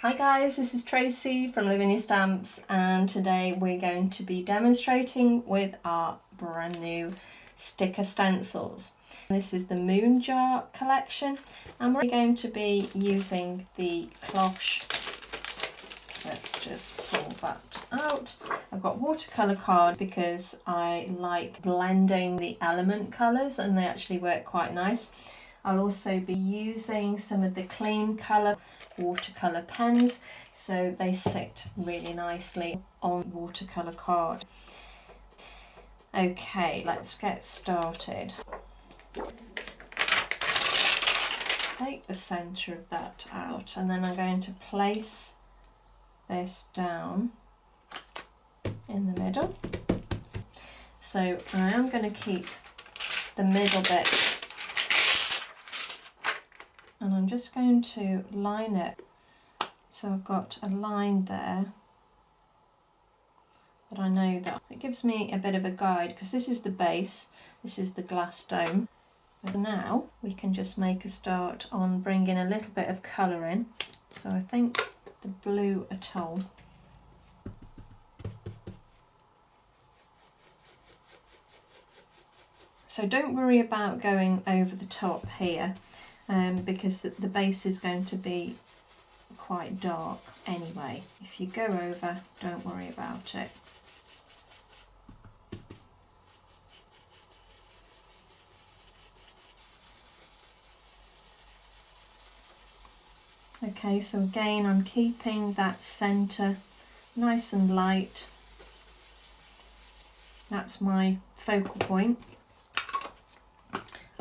Hi guys, this is Tracy from Lavinia Stamps, and today we're going to be demonstrating with our brand new sticker stencils. This is the Moon Jar collection, and we're going to be using the Cloche. Let's just pull that out. I've got watercolour card because I like blending the element colours and they actually work quite nice. I'll also be using some of the clean colour watercolour pens, so they sit really nicely on watercolour card. Okay, let's get started. Take the centre of that out, and then I'm going to place this down in the middle. So I am going to keep the middle bit, and I'm just going to line it. So I've got a line there, but I know that it gives me a bit of a guide because this is the base, this is the glass dome. But now we can just make a start on bringing a little bit of colour in. So I think the blue atoll. So don't worry about going over the top here, because the base is going to be quite dark anyway. If you go over, don't worry about it. Okay, so again I'm keeping that centre nice and light. That's my focal point.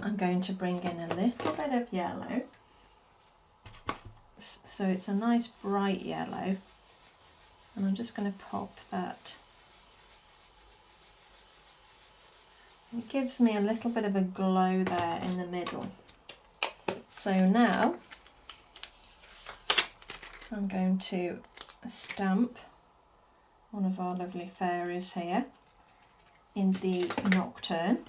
I'm going to bring in a little bit of yellow. So it's a nice bright yellow, and I'm just going to pop that. It gives me a little bit of a glow there in the middle. So now I'm going to stamp one of our lovely fairies here in the Nocturne.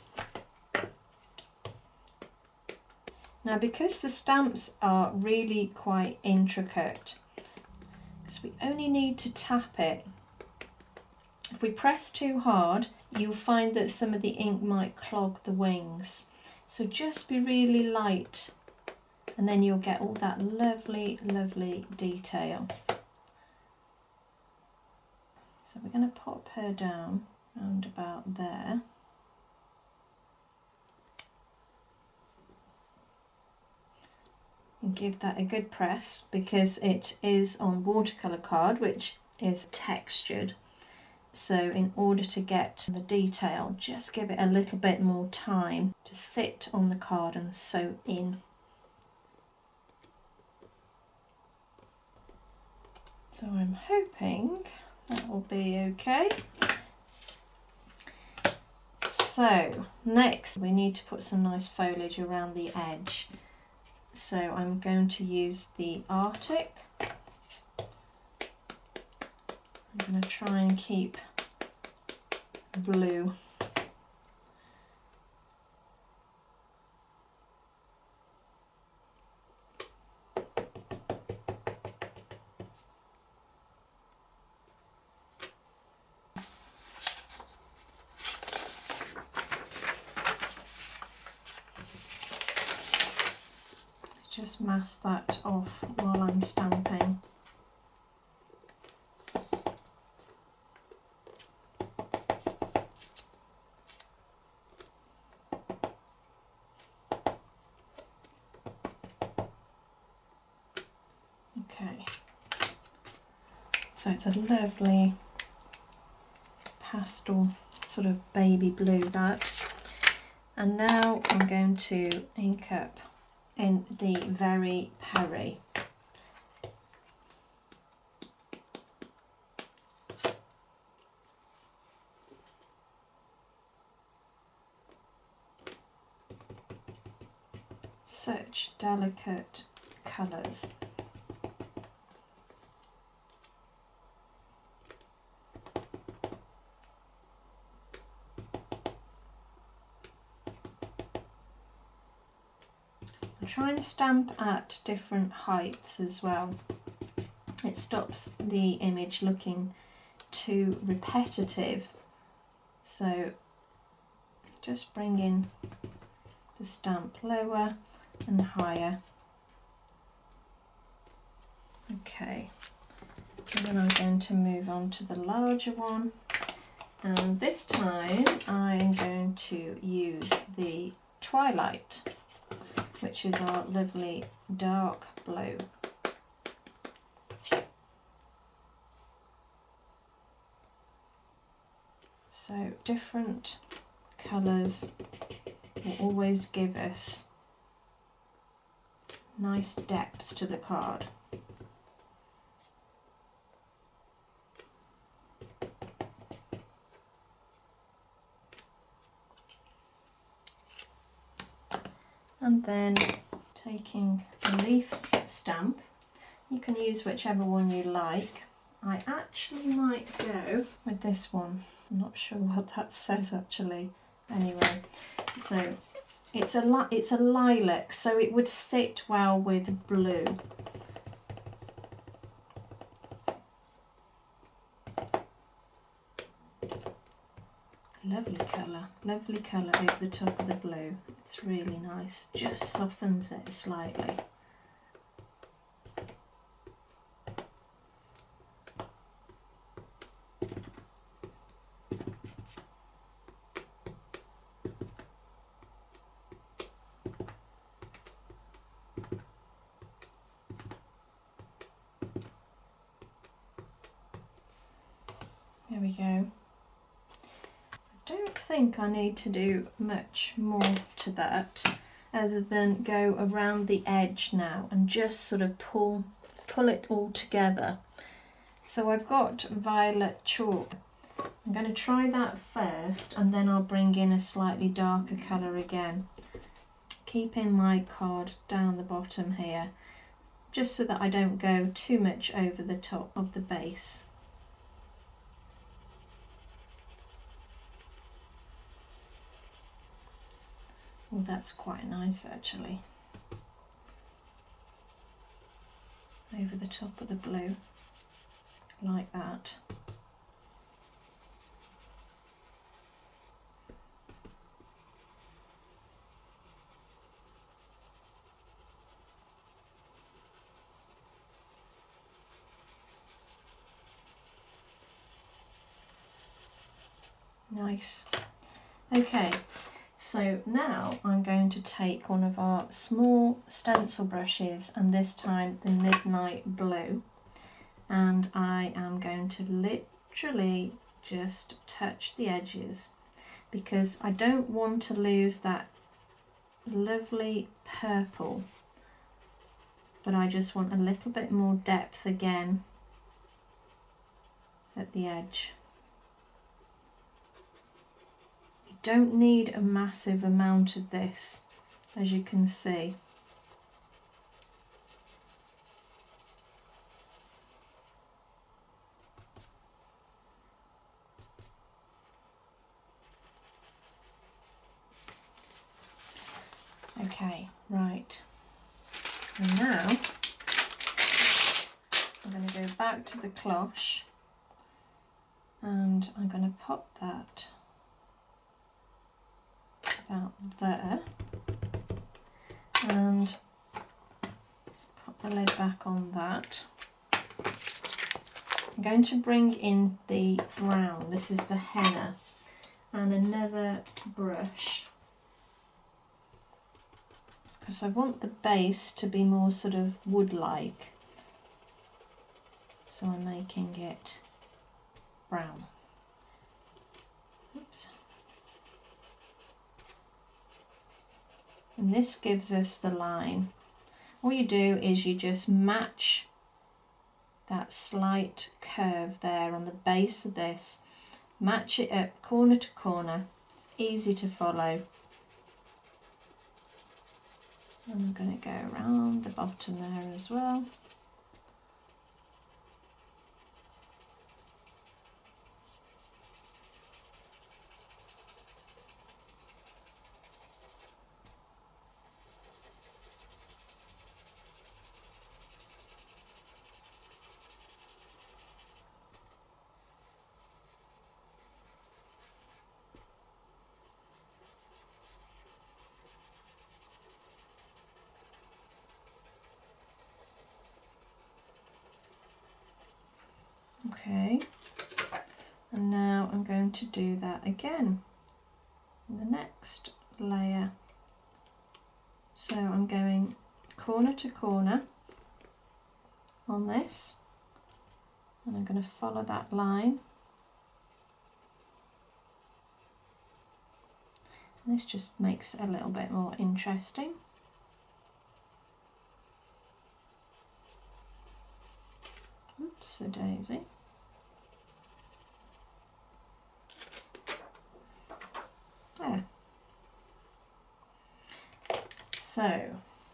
Now, because the stamps are really quite intricate, because we only need to tap it. If we press too hard, you'll find that some of the ink might clog the wings. So just be really light, and then you'll get all that lovely, lovely detail. So we're going to pop her down round about there. And give that a good press, because it is on watercolour card, which is textured. So in order to get the detail, just give it a little bit more time to sit on the card and soak in. So I'm hoping that will be okay. So next we need to put some nice foliage around the edge. So I'm going to use the Arctic. I'm going to try and keep blue. Just mask that off while I'm stamping. Okay, so it's a lovely pastel sort of baby blue, that. And now I'm going to ink up in the Very Perry. Such delicate colours. Try and stamp at different heights as well. it stops the image looking too repetitive. So just bring in the stamp lower and higher. Okay, and then I'm going to move on to the larger one, and this time I'm going to use the Twilight, which is our lovely dark blue. So different colours will always give us nice depth to the card. And then taking a leaf stamp, you can use whichever one you like. I actually might go with this one. I'm not sure what that says actually. Anyway, so it's a lilac, so it would sit well with blue. Lovely colour over the top of the blue. It's really nice, just softens it slightly. There we go. I don't think I need to do much more to that other than go around the edge now and just sort of pull it all together. So I've got violet chalk. I'm going to try that first and then I'll bring in a slightly darker colour again. Keeping my card down the bottom here, just so that I don't go too much over the top of the base. Oh, that's quite nice actually. Over the top of the blue, like that. Nice. Okay. So now I'm going to take one of our small stencil brushes, and this time the Midnight Blue, and I am going to literally just touch the edges because I don't want to lose that lovely purple, but I just want a little bit more depth again at the edge. Don't need a massive amount of this, as you can see. Okay, right. And now I'm going to go back to the cloche and I'm going to pop that about there and pop the lid back on that. I'm going to bring in the brown, this is the henna, and another brush because I want the base to be more sort of wood-like, so I'm making it brown. Oops. And this gives us the line. All you do is you just match that slight curve there on the base of this, match it up corner to corner. It's easy to follow. And I'm going to go around the bottom there as well. Okay, and now I'm going to do that again in the next layer. So I'm going corner to corner on this, and I'm going to follow that line. And this just makes it a little bit more interesting. Oops, a daisy. There. So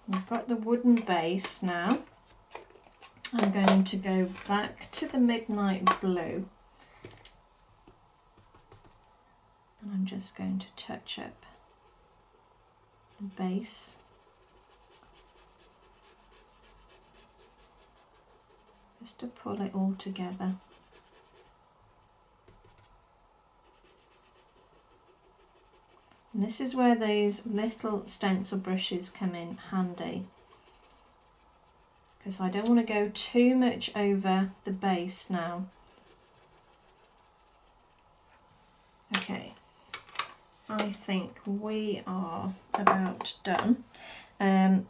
we've got the wooden base now. I'm going to go back to the midnight blue, and I'm just going to touch up the base. Just to pull it all together. And this is where these little stencil brushes come in handy, because I don't want to go too much over the base now. Okay, I think we are about done. I'm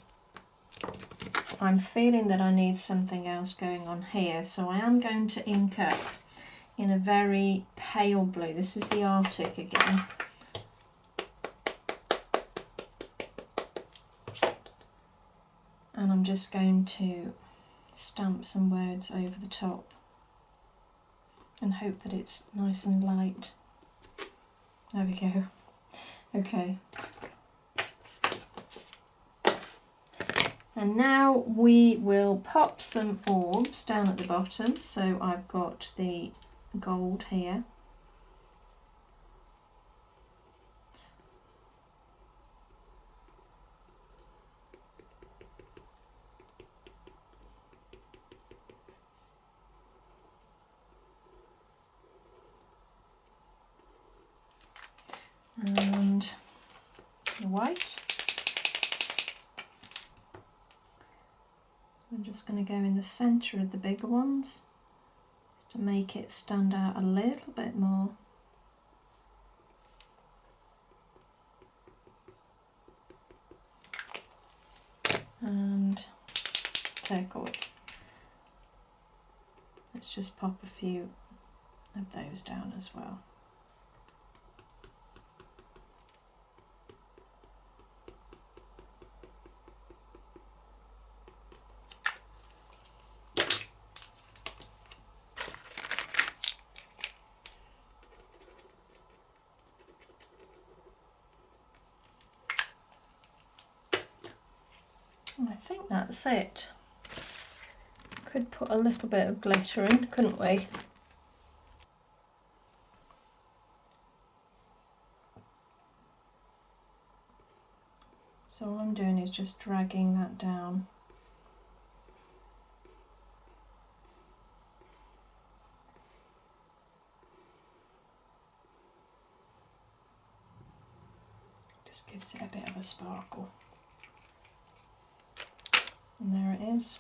feeling that I need something else going on here, so I am going to ink up in a very pale blue. This is the Arctic again. And I'm just going to stamp some words over the top and hope that it's nice and light. There we go. Okay. And now we will pop some orbs down at the bottom. So I've got the gold here. And the white. I'm just going to go in the centre of the bigger ones to make it stand out a little bit more. And turquoise. Let's just pop a few of those down as well. I think that's it. Could put a little bit of glitter in, couldn't we? So all I'm doing is just dragging that down. Just gives it a bit of a sparkle. And there it is.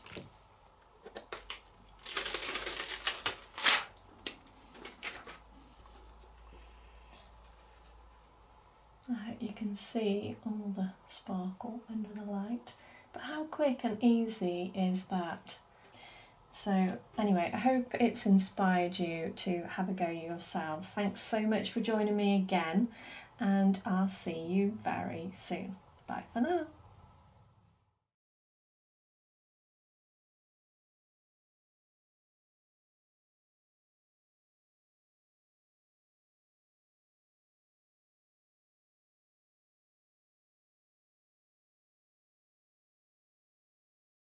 I hope you can see all the sparkle under the light, but how quick and easy is that? So anyway, I hope it's inspired you to have a go yourselves. Thanks so much for joining me again, and I'll see you very soon. Bye for now.